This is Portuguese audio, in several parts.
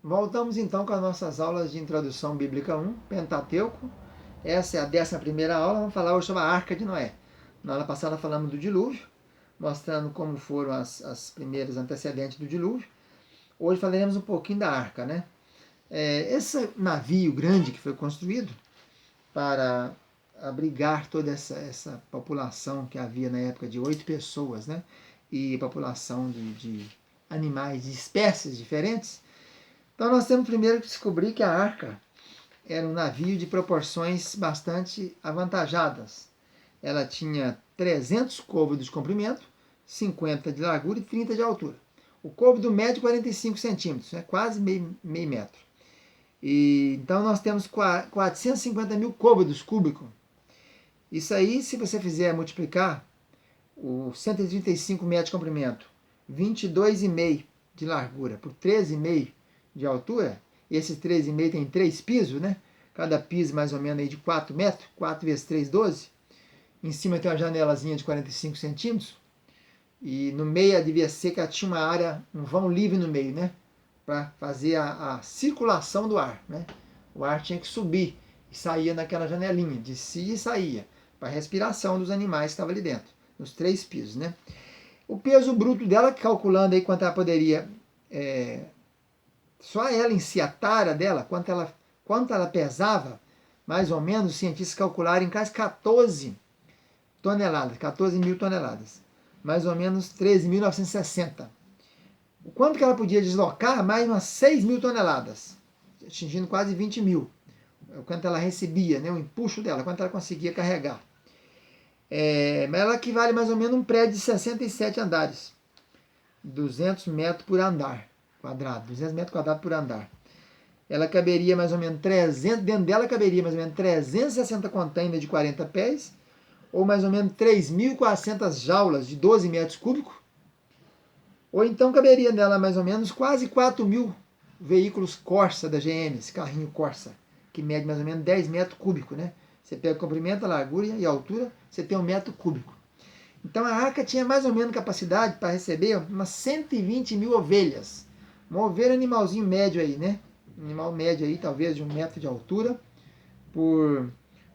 Voltamos então com as nossas aulas de Introdução Bíblica 1, Pentateuco. Essa é a 11ª aula, vamos falar hoje sobre a Arca de Noé. Na aula passada falamos do dilúvio, mostrando como foram as primeiras antecedentes do dilúvio. Hoje falaremos um pouquinho da Arca, né? Esse navio grande que foi construído para abrigar toda essa população que havia na época de 8 pessoas, né? E população de animais de espécies diferentes. Então nós temos primeiro que descobrir que a arca era um navio de proporções bastante avantajadas. Ela tinha 300 côvados de comprimento, 50 de largura e 30 de altura. O côvado médio 45 centímetros, quase meio metro. Então nós temos 450 mil côvados cúbicos. Isso aí, se você fizer multiplicar o 135 metros de comprimento, 22,5 de largura por 13,5 de altura, esses 13,5 tem 3 pisos, né? Cada piso mais ou menos aí de 4 metros, 4 vezes 3, 12. Em cima tem uma janelazinha de 45 centímetros. E no meio devia ser que ela tinha uma área, um vão livre no meio, né? Para fazer a circulação do ar, né? O ar tinha que subir e saía naquela janelinha, descia e saía, para a respiração dos animais que estavam ali dentro, nos 3 pisos, né? O peso bruto dela, calculando aí quanto ela poderia, só ela em si, a tara dela, quanto ela pesava, mais ou menos, os cientistas calcularam em quase 14 toneladas, 14 mil toneladas, mais ou menos 13.960. O quanto que ela podia deslocar? Mais umas 6 mil toneladas, atingindo quase 20 mil. O quanto ela recebia, né, o empuxo dela, quanto ela conseguia carregar. Mas ela equivale mais ou menos a um prédio de 67 andares, 200 metros por andar quadrado, 200 metros quadrados por andar. Ela caberia mais ou menos 300, dentro dela caberia mais ou menos 360 containers de 40 pés, ou mais ou menos 3.400 jaulas de 12 metros cúbicos, ou então caberia nela mais ou menos quase 4.000 veículos Corsa da GM, esse carrinho Corsa, que mede mais ou menos 10 metros cúbicos, né? Você pega o comprimento, a largura e a altura, você tem 1 metro cúbico. Então a arca tinha mais ou menos capacidade para receber umas 120 mil ovelhas. Uma ovelha é um animalzinho médio aí, né? Um animal médio aí, talvez de 1 metro de altura, por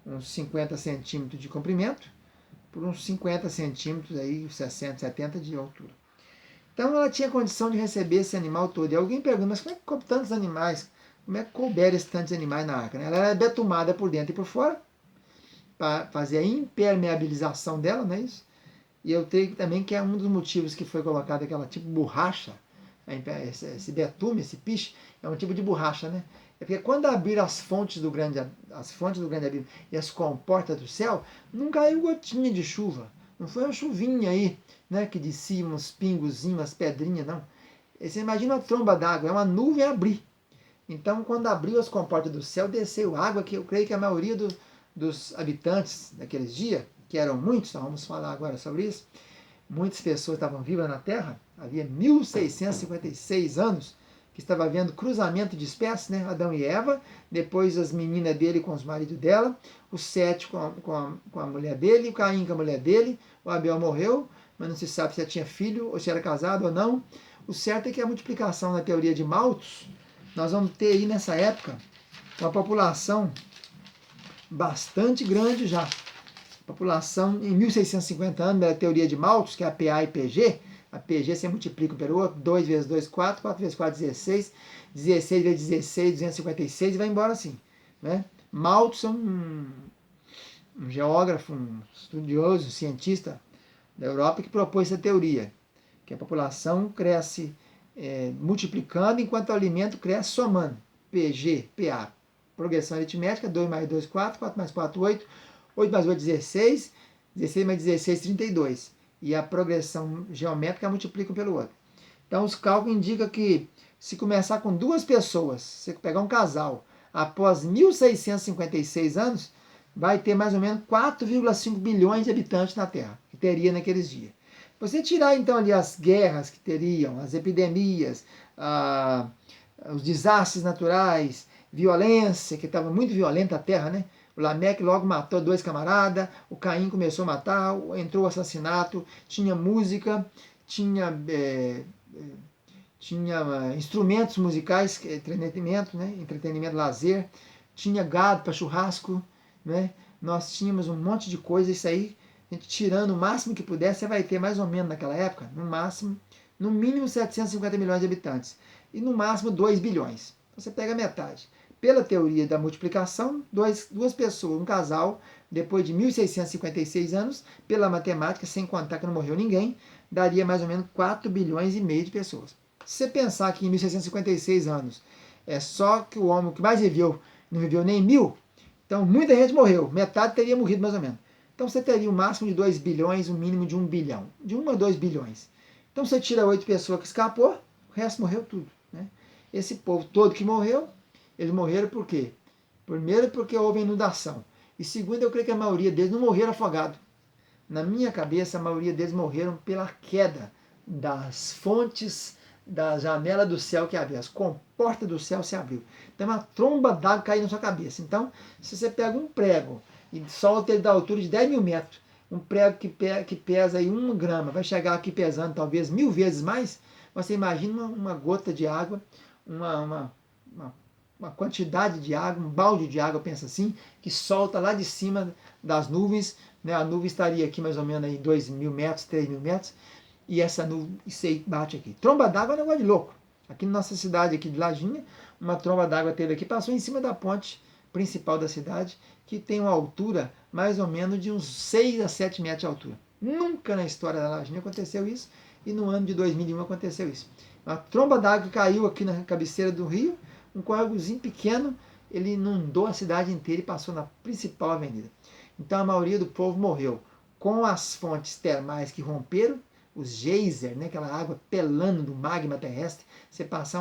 uns 50 centímetros de comprimento, por uns 50 centímetros aí, 60, 70 de altura. Então ela tinha condição de receber esse animal todo. E alguém pergunta, mas como é que coube tantos animais? Como é que couberam esses tantos animais na arca? Ela era betumada por dentro e por fora, para fazer a impermeabilização dela, não é isso? E eu creio também que é um dos motivos que foi colocado aquela tipo de borracha, esse betume, esse piche, é um tipo de borracha, né? É porque quando abriram as fontes do grande abismo e as comportas do céu, não caiu gotinha de chuva. Não foi uma chuvinha aí, né, que descia uns pingozinhos, umas pedrinhas, não. Você imagina uma tromba d'água, é uma nuvem abrir. Então, quando abriu as comportas do céu, desceu água, que eu creio que a maioria dos habitantes daqueles dias, que eram muitos, nós vamos falar agora sobre isso, muitas pessoas estavam vivas na Terra, havia 1656 anos que estava havendo cruzamento de espécies, né? Adão e Eva, depois as meninas dele com os maridos dela, o Sete com a mulher dele, o Caim com a mulher dele, o Abel morreu, mas não se sabe se tinha filho ou se era casado ou não. O certo é que a multiplicação na teoria de Malthus, nós vamos ter aí nessa época uma população bastante grande já. População em 1650 anos, da teoria de Malthus, que é a PA e PG. A PG você multiplica pelo outro, 2 vezes 2, 4, 4 vezes 4, 16, 16 vezes 16, 256 e vai embora assim. Né? Malthus é um geógrafo, um estudioso, um cientista da Europa que propôs essa teoria, que a população cresce multiplicando enquanto o alimento cresce somando. PG, PA, progressão aritmética, 2 mais 2, 4, 4 mais 4, 8, 8 mais 8, 16, 16 mais 16, 32. E a progressão geométrica multiplica pelo outro. Então os cálculos indicam que se começar com 2 pessoas, você pegar um casal, após 1656 anos, vai ter mais ou menos 4,5 bilhões de habitantes na Terra, que teria naqueles dias. Você tirar então ali as guerras que teriam, as epidemias, os desastres naturais, violência, que estava muito violenta a Terra, né? O Lameque logo matou 2 camaradas, o Caim começou a matar, entrou o assassinato, tinha música, tinha tinha instrumentos musicais, entretenimento, né? Entretenimento, lazer, tinha gado para churrasco, né? Nós tínhamos um monte de coisa, isso aí, a gente tirando o máximo que puder, você vai ter mais ou menos naquela época, no máximo, no mínimo 750 milhões de habitantes e no máximo 2 bilhões. Então você pega a metade. Pela teoria da multiplicação, duas pessoas, um casal, depois de 1656 anos, pela matemática, sem contar que não morreu ninguém, daria mais ou menos 4 bilhões e meio de pessoas. Se você pensar que em 1656 anos é só que o homem que mais viveu não viveu nem 1000, então muita gente morreu, metade teria morrido mais ou menos. Então você teria um máximo de 2 bilhões, um mínimo de 1 bilhão, de 1 a 2 bilhões. Então você tira 8 pessoas que escapou, o resto morreu tudo. Né? Esse povo todo que morreu, eles morreram por quê? Primeiro porque houve inundação. E segundo, eu creio que a maioria deles não morreram afogados. Na minha cabeça, a maioria deles morreram pela queda das fontes da janela do céu que abriu. As comportas do céu se abriu. Então uma tromba d'água caiu na sua cabeça. Então, se você pega um prego e solta ele da altura de 10 mil metros, um prego que pesa aí 1 grama, vai chegar aqui pesando talvez 1000 vezes mais, você imagina uma gota de água, uma quantidade de água, um balde de água, pensa assim, que solta lá de cima das nuvens, né? A nuvem estaria aqui mais ou menos aí 2 mil metros, 3 mil metros, e essa nuvem isso aí bate aqui. Tromba d'água é um negócio de louco. Aqui na nossa cidade, aqui de Lajinha, uma tromba d'água teve aqui, passou em cima da ponte principal da cidade, que tem uma altura mais ou menos de uns 6 a 7 metros de altura. Nunca na história da Lajinha aconteceu isso, e no ano de 2001 aconteceu isso. Uma tromba d'água que caiu aqui na cabeceira do rio, um córregozinho pequeno, ele inundou a cidade inteira e passou na principal avenida. Então a maioria do povo morreu com as fontes termais que romperam, os geysers, né, aquela água pelando do magma terrestre, você passar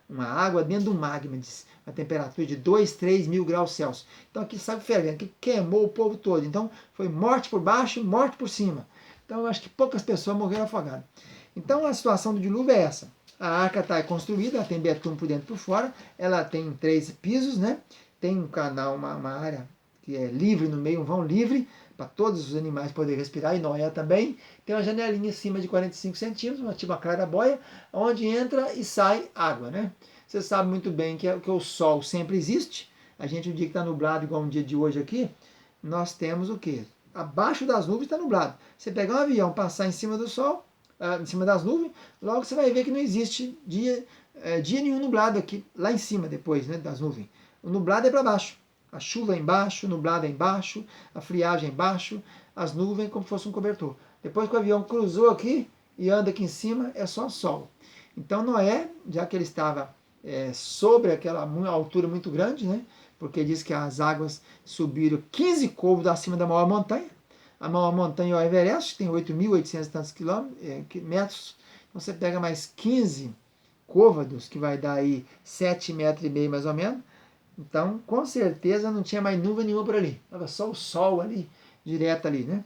uma água dentro do magma, a temperatura de 2, 3 mil graus Celsius. Então aqui sabe fervendo, que queimou o povo todo. Então foi morte por baixo, morte por cima. Então eu acho que poucas pessoas morreram afogadas. Então a situação do dilúvio é essa. A arca está construída, ela tem betume por dentro e por fora, ela tem 3 pisos, né? Tem um canal, uma área que é livre no meio, um vão livre, para todos os animais poderem respirar, e Noé também. Tem uma janelinha em cima de 45 centímetros, tipo uma clarabóia, onde entra e sai água, né? Você sabe muito bem que o sol sempre existe. A gente, um dia que está nublado, igual um dia de hoje aqui, nós temos o quê? Abaixo das nuvens está nublado. Você pegar um avião, passar em cima do sol, em cima das nuvens, logo você vai ver que não existe dia nenhum nublado aqui, lá em cima depois, né, das nuvens. O nublado é para baixo. A chuva é embaixo, o nublado é embaixo, a friagem é embaixo, as nuvens como se fosse um cobertor. Depois que o avião cruzou aqui e anda aqui em cima, é só sol. Então Noé, já que ele estava sobre aquela altura muito grande, né, porque diz que as águas subiram 15 côvados acima da maior montanha. A maior montanha é o Everest, que tem 8.800 e tantos metros. Então você pega mais 15 côvados, que vai dar aí 7,5 metros mais ou menos. Então, com certeza não tinha mais nuvem nenhuma por ali. Estava só o sol ali, direto ali, né?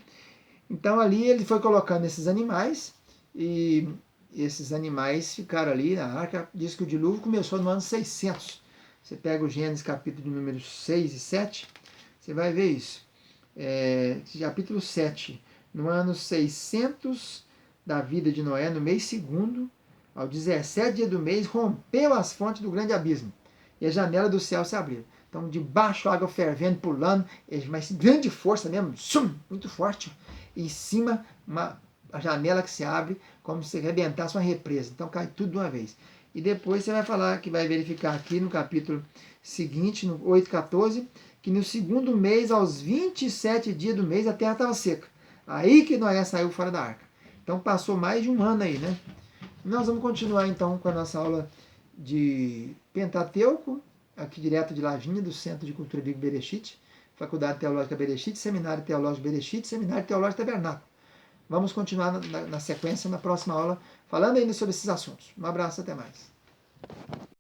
Então ali ele foi colocando esses animais e esses animais ficaram ali na arca. Diz que o dilúvio começou no ano 600. Você pega o Gênesis capítulo de números 6 e 7, você vai ver isso. Capítulo 7, no ano 600 da vida de Noé, no mês segundo, ao 17 dia do mês, rompeu as fontes do grande abismo e a janela do céu se abriu. Então, de baixo, água fervendo, pulando, mas grande força mesmo, muito forte. E em cima, a janela que se abre, como se arrebentasse uma represa. Então, cai tudo de uma vez. E depois você vai falar, que vai verificar aqui no capítulo seguinte, no 8,14, que no segundo mês, aos 27 dias do mês, a terra estava seca. Aí que Noé saiu fora da arca. Então, passou mais de um ano aí, né? Nós vamos continuar, então, com a nossa aula de Pentateuco, aqui direto de Lajinha, do Centro de Cultura Bíblica Bereshit, Faculdade Teológica Bereshit, Seminário Teológico Bereshit, Seminário Teológico Tabernáculo. Vamos continuar na sequência, na próxima aula, falando ainda sobre esses assuntos. Um abraço, até mais.